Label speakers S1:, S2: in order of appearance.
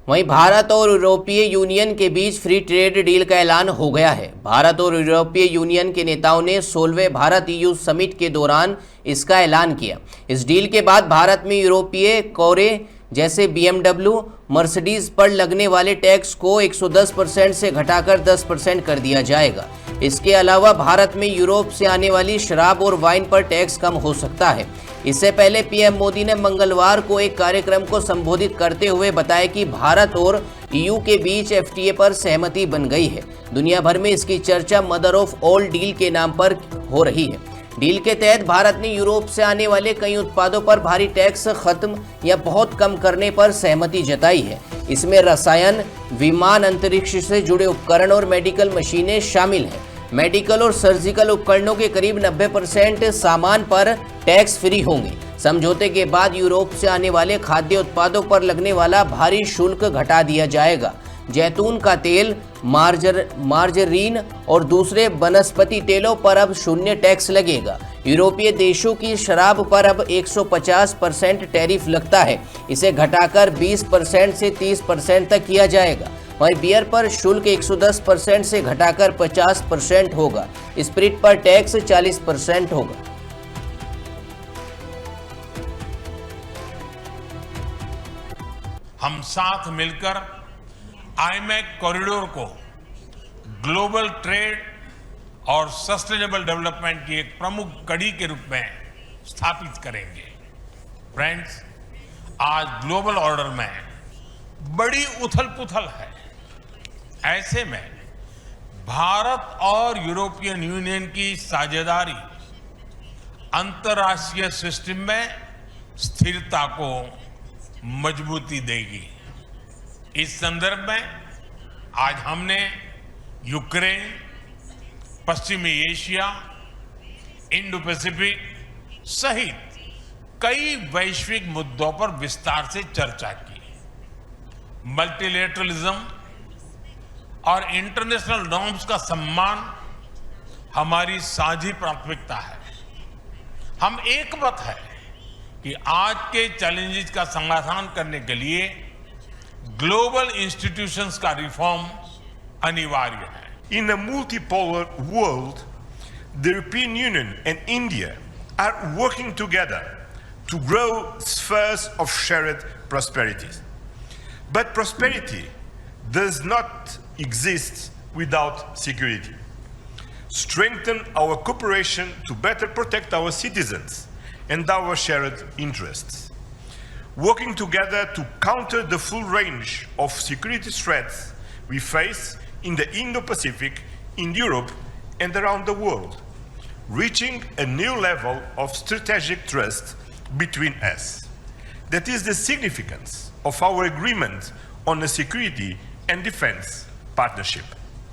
S1: वहीं भारत और यूरोपीय यूनियन के बीच फ्री ट्रेड डील का ऐलान हो गया है। भारत और यूरोपीय यूनियन के नेताओं ने 16वें भारत EU समिट के दौरान इसका ऐलान किया। इस डील के बाद भारत में यूरोपीय कोरे जैसे BMW, मर्सिडीज पर लगने वाले टैक्स को 110% से घटाकर 10% कर दिया जाएगा। इसके अलावा भारत में यूरोप से आने वाली शराब और वाइन पर टैक्स कम हो सकता है। इससे पहले पीएम मोदी ने मंगलवार को एक कार्यक्रम को संबोधित करते हुए बताया कि भारत और EU के बीच FTA पर सहमति बन गई है। दुनिया भर में इसकी चर्चा मदर ऑफ ऑल डील के नाम पर हो रही है। डील के तहत भारत ने यूरोप से आने वाले कई उत्पादों पर भारी टैक्स खत्म या बहुत कम करने पर सहमति जताई है। इसमें रसायन, विमान, अंतरिक्ष से जुड़े उपकरण और मेडिकल मशीनें शामिल हैं। मेडिकल और सर्जिकल उपकरणों के करीब 90% सामान पर टैक्स फ्री होंगे। समझौते के बाद यूरोप से आने वाले खाद्य उत्पादों पर लगने वाला भारी शुल्क घटा दिया जाएगा। जैतून का तेल, मार्जरीन और दूसरे वनस्पति तेलों पर अब 0 टैक्स लगेगा। यूरोपीय देशों की शराब पर अब 150% टैरिफ लगता है। इसे घटाकर 20% से 30% तक किया जाएगा। वहीं बियर पर शुल्क 110% से घटाकर 50% होगा। स्पिरिट पर टैक्स 40% होगा।
S2: हम साथ मिलकर IMEC कॉरिडोर को ग्लोबल ट्रेड और सस्टेनेबल डेवलपमेंट की एक प्रमुख कड़ी के रूप में स्थापित करेंगे। फ्रेंड्स, आज ग्लोबल ऑर्डर में बड़ी उथल-पुथल है। ऐसे में भारत और यूरोपियन यूनियन की साझेदारी अंतर्राष्ट्रीय सिस्टम में स्थिरता को मजबूती देगी। इस संदर्भ में आज हमने यूक्रेन, पश्चिमी एशिया, इंडो पैसिफिक सहित कई वैश्विक मुद्दों पर विस्तार से चर्चा की। मल्टीलेटरलिज्म और इंटरनेशनल नॉर्म्स का सम्मान हमारी साझी प्राथमिकता है। हम एकमत है कि आज के चैलेंजेस का समाधान करने के लिए ग्लोबल इंस्टीट्यूशंस का रिफॉर्म अनिवार्य है।
S3: In a multipolar world, the European Union and India are working together to grow spheres of shared prosperity. But prosperity does not exist without security. Strengthen our cooperation to better protect our citizens and our shared interests. Working together to counter the full range of security threats we face in the Indo-Pacific, in Europe, and around the world, reaching a new level of strategic trust between us. That is the significance of our agreement on a security and defense partnership.